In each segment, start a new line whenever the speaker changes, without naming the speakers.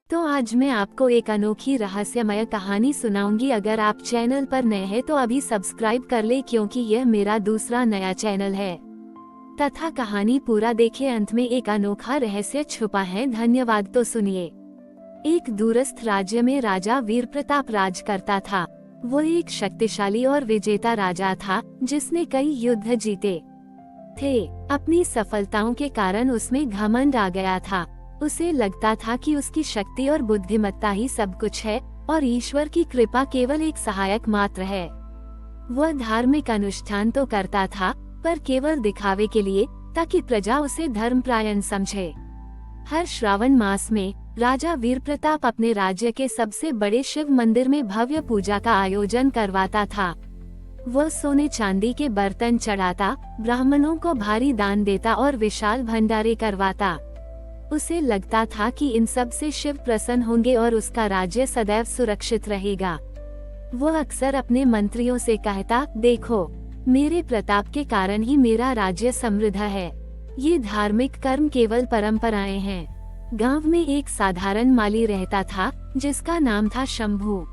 तो आज मैं आपको एक अनोखी रहस्यमय कहानी सुनाऊंगी। अगर आप चैनल पर नए हैं तो अभी सब्सक्राइब कर ले, क्योंकि यह मेरा दूसरा नया चैनल है। तथा कहानी पूरा देखे, अंत में एक अनोखा रहस्य छुपा है। धन्यवाद। तो सुनिए। एक दूरस्थ राज्य में राजा वीरप्रताप राज करता था। वो एक शक्तिशाली और विजेता राजा था, जिसने कई युद्ध जीते थे। अपनी सफलताओं के कारण उसमें घमंड आ गया था। उसे लगता था कि उसकी शक्ति और बुद्धिमत्ता ही सब कुछ है और ईश्वर की कृपा केवल एक सहायक मात्र है। वह धार्मिक अनुष्ठान तो करता था, पर केवल दिखावे के लिए, ताकि प्रजा उसे धर्मपरायण समझे। हर श्रावण मास में राजा वीरप्रताप अपने राज्य के सबसे बड़े शिव मंदिर में भव्य पूजा का आयोजन करवाता था। वह सोने चांदी के बर्तन चढ़ाता, ब्राह्मणों को भारी दान देता और विशाल भंडारे करवाता। उसे लगता था कि इन सब से शिव प्रसन्न होंगे और उसका राज्य सदैव सुरक्षित रहेगा। वह अक्सर अपने मंत्रियों से कहता, देखो, मेरे प्रताप के कारण ही मेरा राज्य समृद्ध है। ये धार्मिक कर्म केवल परंपराएं हैं। गांव में एक साधारण माली रहता था, जिसका नाम था शंभू।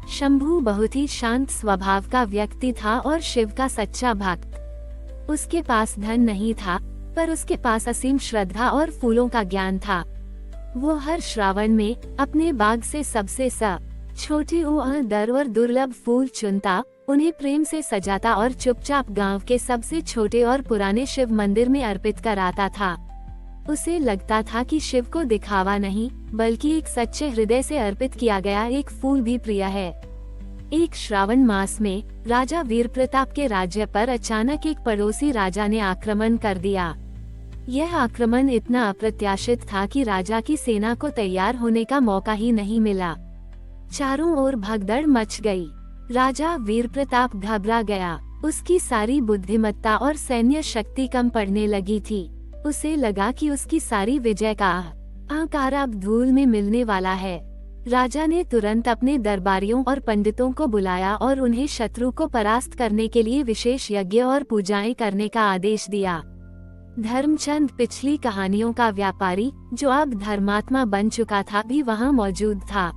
शंभू बहुत ही शांत स्वभाव का व्यक्ति था और शिव का सच्चा भक्त। उसके पास धन नहीं था, पर उसके पास असीम श्रद्धा और फूलों का ज्ञान था। वो हर श्रावण में अपने बाग से सबसे छोटे और दर और दुर्लभ फूल चुनता, उन्हें प्रेम से सजाता और चुपचाप गांव के सबसे छोटे और पुराने शिव मंदिर में अर्पित कराता था। उसे लगता था कि शिव को दिखावा नहीं, बल्कि एक सच्चे हृदय से अर्पित किया गया एक फूल भी प्रिय है। एक श्रावण मास में राजा वीरप्रताप के राज्य पर अचानक एक पड़ोसी राजा ने आक्रमण कर दिया। यह आक्रमण इतना अप्रत्याशित था कि राजा की सेना को तैयार होने का मौका ही नहीं मिला। चारों ओर भगदड़ मच गई। राजा वीरप्रताप घबरा गया। उसकी सारी बुद्धिमत्ता और सैन्य शक्ति कम पड़ने लगी थी। उसे लगा कि उसकी सारी विजय का आकार अब धूल में मिलने वाला है। राजा ने तुरंत अपने दरबारियों और पंडितों को बुलाया और उन्हें शत्रु को परास्त करने के लिए विशेष यज्ञ और पूजाएं करने का आदेश दिया। धर्मचंद, पिछली कहानियों का व्यापारी, जो अब धर्मात्मा बन चुका था, भी वहां मौजूद था।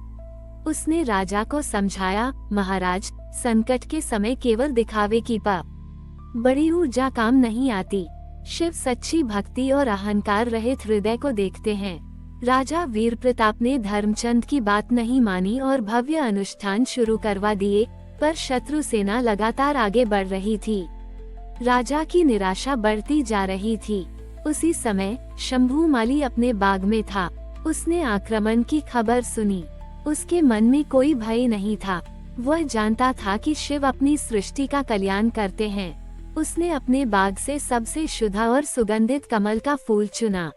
उसने राजा को समझाया, महाराज, संकट के समय केवल दिखावे की बड़ी ऊर्जा काम नहीं आती। शिव सच्ची भक्ति और अहंकार रहित हृदय को देखते हैं। राजा वीरप्रताप ने धर्मचंद की बात नहीं मानी और भव्य अनुष्ठान शुरू करवा दिए, पर शत्रु सेना लगातार आगे बढ़ रही थी। राजा की निराशा बढ़ती जा रही थी। उसी समय शंभू माली अपने बाग में था। उसने आक्रमण की खबर सुनी। उसके मन में कोई भय नहीं था। वह जानता था कि शिव अपनी सृष्टि का कल्याण करते हैं। उसने अपने बाग से सबसे शुद्ध और सुगंधित कमल का फूल चुना।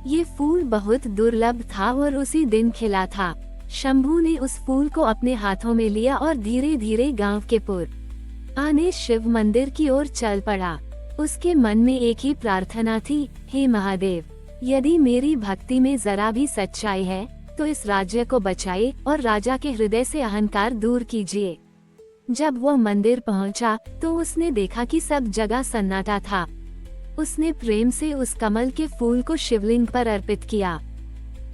ये फूल बहुत दुर्लभ था और उसी दिन खिला था। शंभू ने उस फूल को अपने हाथों में लिया और धीरे धीरे गांव के पुराने शिव मंदिर की ओर चल पड़ा। उसके मन में एक ही प्रार्थना थी, हे महादेव, यदि मेरी भक्ति में जरा भी सच्चाई है तो इस राज्य को बचाइए और राजा के हृदय से अहंकार दूर कीजिए। जब वो मंदिर पहुंचा तो उसने देखा कि सब जगह सन्नाटा था। उसने प्रेम से उस कमल के फूल को शिवलिंग पर अर्पित किया।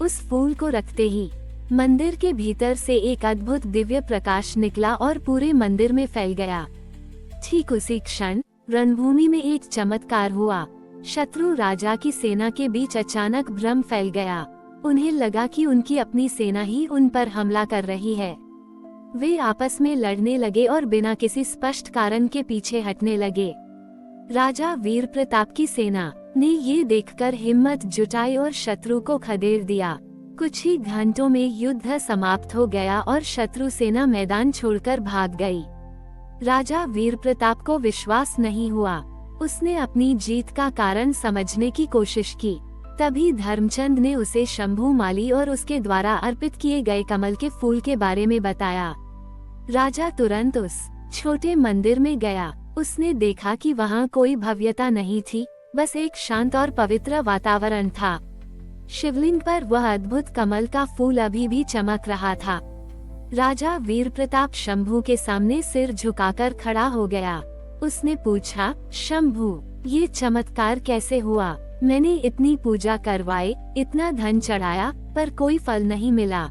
उस फूल को रखते ही मंदिर के भीतर से एक अद्भुत दिव्य प्रकाश निकला और पूरे मंदिर में फैल गया। ठीक उसी क्षण रणभूमि में एक चमत्कार हुआ। शत्रु राजा की सेना के बीच अचानक भ्रम फैल गया। उन्हें लगा कि उनकी अपनी सेना ही उन पर हमला कर रही है। वे आपस में लड़ने लगे और बिना किसी स्पष्ट कारण के पीछे हटने लगे। राजा वीरप्रताप की सेना ने ये देखकर हिम्मत जुटाई और शत्रु को खदेड़ दिया। कुछ ही घंटों में युद्ध समाप्त हो गया और शत्रु सेना मैदान छोड़कर भाग गई। राजा वीरप्रताप को विश्वास नहीं हुआ। उसने अपनी जीत का कारण समझने की कोशिश की। तभी धर्मचंद ने उसे शंभू माली और उसके द्वारा अर्पित किए गए कमल के फूल के बारे में बताया। राजा तुरंत उस छोटे मंदिर में गया। उसने देखा कि वहाँ कोई भव्यता नहीं थी, बस एक शांत और पवित्र वातावरण था। शिवलिंग पर वह अद्भुत कमल का फूल अभी भी चमक रहा था। राजा वीरप्रताप शंभू के सामने सिर झुकाकर खड़ा हो गया। उसने पूछा, शंभू, ये चमत्कार कैसे हुआ? मैंने इतनी पूजा करवाई, इतना धन चढ़ाया, पर कोई फल नहीं मिला।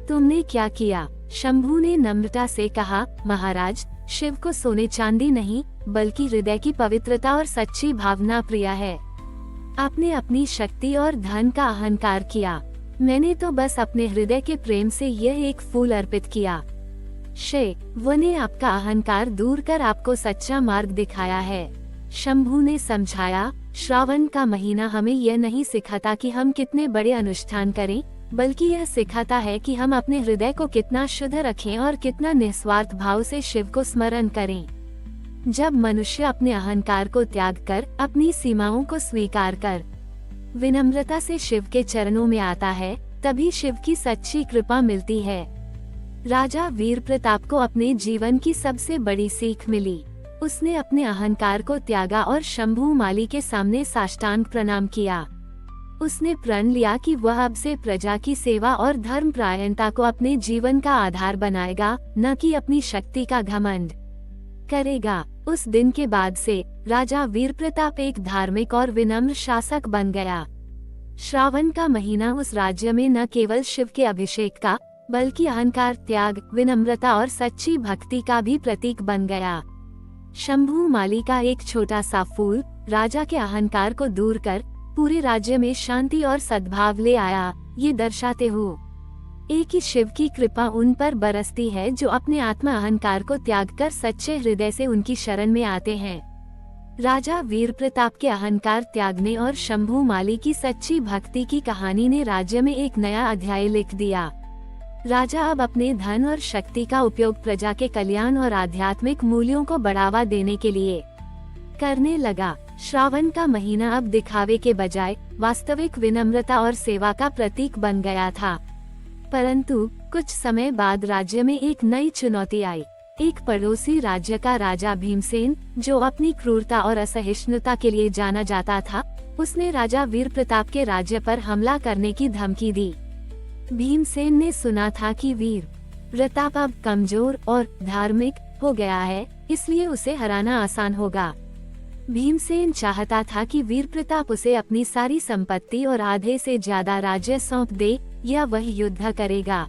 तुमने क्या किया? शंभू ने नम्रता से कहा, महाराज, शिव को सोने चांदी नहीं, बल्कि हृदय की पवित्रता और सच्ची भावना प्रिय है। आपने अपनी शक्ति और धन का अहंकार किया। मैंने तो बस अपने हृदय के प्रेम से यह एक फूल अर्पित किया। शिव ने आपका अहंकार दूर कर आपको सच्चा मार्ग दिखाया है। शंभू ने समझाया, श्रावण का महीना हमें यह नहीं सिखाता कि हम कितने बड़े अनुष्ठान करें, बल्कि यह सिखाता है कि हम अपने हृदय को कितना शुद्ध रखें और कितना निस्वार्थ भाव से शिव को स्मरण करें। जब मनुष्य अपने अहंकार को त्याग कर अपनी सीमाओं को स्वीकार कर विनम्रता से शिव के चरणों में आता है, तभी शिव की सच्ची कृपा मिलती है। राजा वीर प्रताप को अपने जीवन की सबसे बड़ी सीख मिली। उसने अपने अहंकार को त्यागा और शंभू माली के सामने साष्टांग प्रणाम किया। उसने प्रण लिया कि वह अब से प्रजा की सेवा और धर्मपरायणता को अपने जीवन का आधार बनाएगा, न कि अपनी शक्ति का घमंड करेगा। उस दिन के बाद से राजा वीर प्रताप एक धार्मिक और विनम्र शासक बन गया। श्रावण का महीना उस राज्य में न केवल शिव के अभिषेक का, बल्कि अहंकार त्याग, विनम्रता और सच्ची भक्ति का भी प्रतीक बन गया। शंभू माली का एक छोटा सा फूल राजा के अहंकार को दूर कर पूरे राज्य में शांति और सद्भाव ले आया। ये दर्शाते हुए एक ही शिव की कृपा उन पर बरसती है जो अपने आत्मा अहंकार को त्याग कर सच्चे हृदय से उनकी शरण में आते हैं। राजा वीर प्रताप के अहंकार त्यागने और शंभू माली की सच्ची भक्ति की कहानी ने राज्य में एक नया अध्याय लिख दिया। राजा अब अपने धन और शक्ति का उपयोग प्रजा के कल्याण और आध्यात्मिक मूल्यों को बढ़ावा देने के लिए करने लगा। श्रावण का महीना अब दिखावे के बजाय वास्तविक विनम्रता और सेवा का प्रतीक बन गया था। परंतु कुछ समय बाद राज्य में एक नई चुनौती आई। एक पड़ोसी राज्य का राजा भीमसेन, जो अपनी क्रूरता और असहिष्णुता के लिए जाना जाता था, उसने राजा वीर प्रताप के राज्य पर हमला करने की धमकी दी। भीमसेन ने सुना था कि वीर प्रताप अब कमजोर और धार्मिक हो गया है, इसलिए उसे हराना आसान होगा। भीमसेन चाहता था कि वीर प्रताप उसे अपनी सारी संपत्ति और आधे से ज्यादा राज्य सौंप दे, या वह युद्ध करेगा।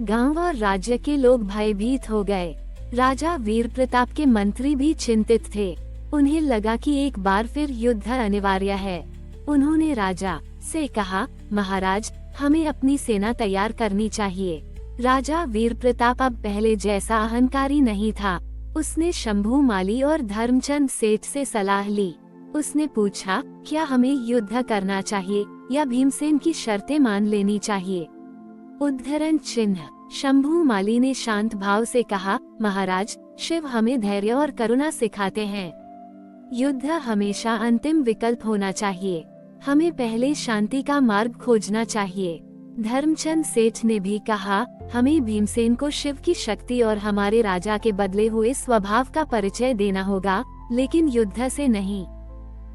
गांव और राज्य के लोग भयभीत हो गए। राजा वीर प्रताप के मंत्री भी चिंतित थे। उन्हें लगा कि एक बार फिर युद्ध अनिवार्य है। उन्होंने राजा से कहा, महाराज, हमें अपनी सेना तैयार करनी चाहिए। राजा वीर प्रताप अब पहले जैसा अहंकारी नहीं था। उसने शंभू माली और धर्मचंद सेठ से सलाह ली। उसने पूछा, क्या हमें युद्ध करना चाहिए या भीमसेन की शर्तें मान लेनी चाहिए? उद्धरण चिन्ह। शंभू माली ने शांत भाव से कहा, महाराज, शिव हमें धैर्य और करुणा सिखाते हैं। युद्ध हमेशा अंतिम विकल्प होना चाहिए। हमें पहले शांति का मार्ग खोजना चाहिए। धर्मचंद सेठ ने भी कहा, हमें भीमसेन को शिव की शक्ति और हमारे राजा के बदले हुए स्वभाव का परिचय देना होगा, लेकिन युद्ध से नहीं।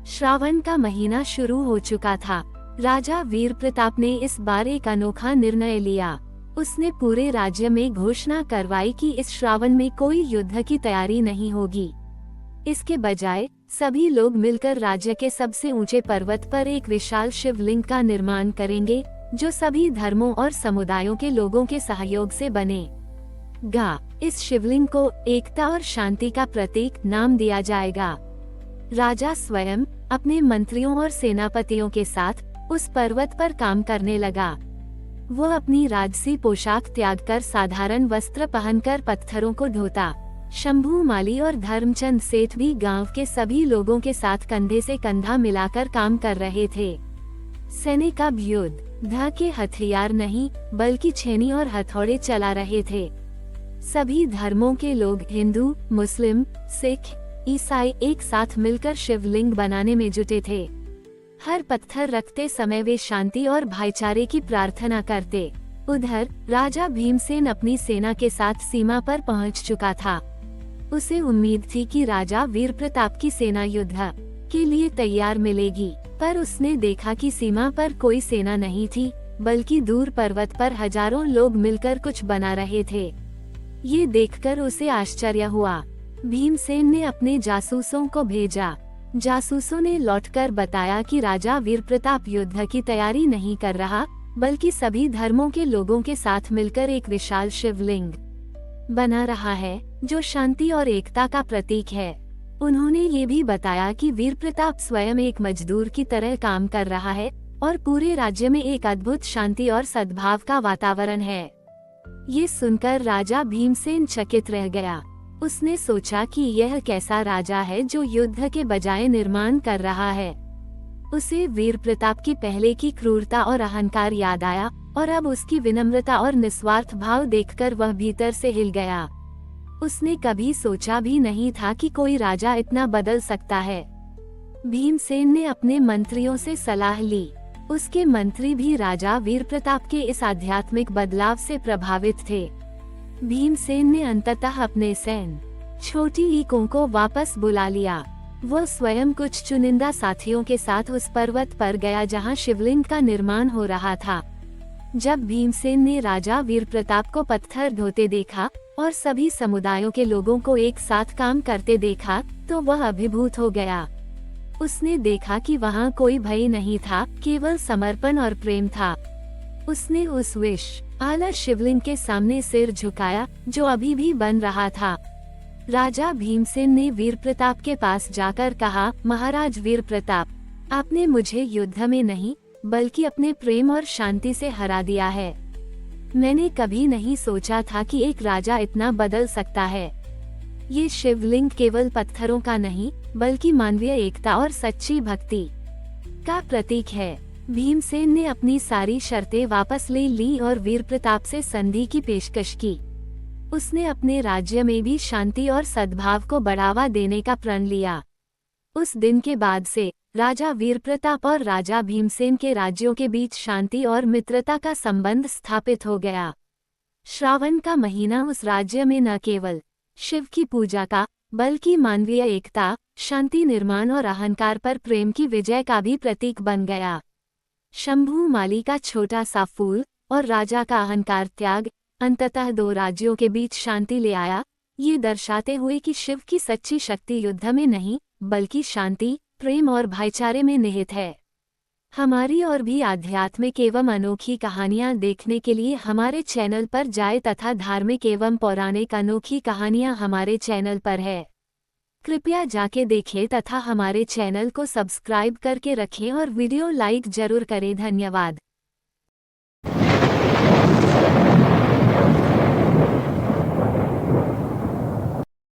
श्रावण का महीना शुरू हो चुका था। राजा वीर प्रताप ने इस बार एक अनोखा निर्णय लिया। उसने पूरे राज्य में घोषणा करवाई कि इस श्रावण में कोई युद्ध की तैयारी नहीं होगी। इसके बजाय सभी लोग मिलकर राज्य के सबसे ऊंचे पर्वत पर एक विशाल शिवलिंग का निर्माण करेंगे, जो सभी धर्मों और समुदायों के लोगों के सहयोग से बनेगा। इस शिवलिंग को एकता और शांति का प्रतीक नाम दिया जाएगा। राजा स्वयं अपने मंत्रियों और सेनापतियों के साथ उस पर्वत पर काम करने लगा। वो अपनी राजसी पोशाक त्याग कर साधारण वस्त्र पहनकर पत्थरों को ढोता। शंभू माली और धर्मचंद सेठ भी गांव के सभी लोगों के साथ कंधे से कंधा मिलाकर काम कर रहे थे। सैनिक अब युद्ध के हथियार नहीं, बल्कि छेनी और हथौड़े चला रहे थे। सभी धर्मों के लोग, हिंदू, मुस्लिम, सिख, ईसाई, एक साथ मिलकर शिवलिंग बनाने में जुटे थे। हर पत्थर रखते समय वे शांति और भाईचारे की प्रार्थना करते। उधर राजा भीमसेन अपनी सेना के साथ सीमा पर पहुंच चुका था। उसे उम्मीद थी कि राजा वीर प्रताप की सेना युद्ध के लिए तैयार मिलेगी, पर उसने देखा कि सीमा पर कोई सेना नहीं थी, बल्कि दूर पर्वत पर हजारों लोग मिलकर कुछ बना रहे थे। ये देखकर उसे आश्चर्य हुआ। भीमसेन ने अपने जासूसों को भेजा। जासूसों ने लौटकर बताया कि राजा वीरप्रताप युद्ध की तैयारी नहीं कर रहा, बल्कि सभी धर्मों के लोगों के साथ मिलकर एक विशाल शिवलिंग बना रहा है, जो शांति और एकता का प्रतीक है। उन्होंने ये भी बताया कि वीरप्रताप स्वयं एक मजदूर की तरह काम कर रहा है और पूरे राज्य में एक अद्भुत शांति और सद्भाव का वातावरण है। ये सुनकर राजा भीमसेन चकित रह गया। उसने सोचा कि यह कैसा राजा है जो युद्ध के बजाय निर्माण कर रहा है। उसे वीरप्रताप की पहले की क्रूरता और अहंकार याद आया और अब उसकी विनम्रता और निस्वार्थ भाव देखकर वह भीतर से हिल गया। उसने कभी सोचा भी नहीं था कि कोई राजा इतना बदल सकता है। भीमसेन ने अपने मंत्रियों से सलाह ली। उसके मंत्री भी राजा वीरप्रताप के इस आध्यात्मिक बदलाव से प्रभावित थे। भीमसेन ने अंततः अपने सैन्य छोटी ईकों को वापस बुला लिया। वह स्वयं कुछ चुनिंदा साथियों के साथ उस पर्वत पर गया जहां शिवलिंग का निर्माण हो रहा था। जब भीमसेन ने राजा वीरप्रताप को पत्थर ढोते देखा और सभी समुदायों के लोगों को एक साथ काम करते देखा, तो वह अभिभूत हो गया। उसने देखा कि वहां कोई भय नहीं था, केवल समर्पण और प्रेम था। उसने उस विशाल शिवलिंग के सामने सिर झुकाया, जो अभी भी बन रहा था। राजा भीमसेन ने वीरप्रताप के पास जाकर कहा, महाराज वीरप्रताप, आपने मुझे युद्ध में नहीं बल्कि अपने प्रेम और शांति से हरा दिया है। मैंने कभी नहीं सोचा था कि एक राजा इतना बदल सकता है। ये शिवलिंग केवल पत्थरों का नहीं, बल्कि मानवीय एकता और सच्ची भक्ति का प्रतीक है। भीमसेन ने अपनी सारी शर्तें वापस ले ली और वीरप्रताप से संधि की पेशकश की। उसने अपने राज्य में भी शांति और सद्भाव को बढ़ावा देने का प्रण लिया। उस दिन के बाद से राजा वीरप्रताप और राजा भीमसेन के राज्यों के बीच शांति और मित्रता का संबंध स्थापित हो गया। श्रावण का महीना उस राज्य में न केवल शिव की पूजा का, बल्कि मानवीय एकता, शांति निर्माण और अहंकार पर प्रेम की विजय का भी प्रतीक बन गया। शंभू माली का छोटा सा फूल और राजा का अहंकार त्याग अंततः दो राज्यों के बीच शांति ले आया, ये दर्शाते हुए कि शिव की सच्ची शक्ति युद्ध में नहीं, बल्कि शांति, प्रेम और भाईचारे में निहित है। हमारी और भी आध्यात्मिक एवं अनोखी कहानियाँ देखने के लिए हमारे चैनल पर जाएं तथा धार्मिक एवं पौराणिक अनोखी कहानियाँ हमारे चैनल पर है। कृपया जाके देखें तथा हमारे चैनल को सब्सक्राइब करके रखें और वीडियो लाइक जरूर करें। धन्यवाद।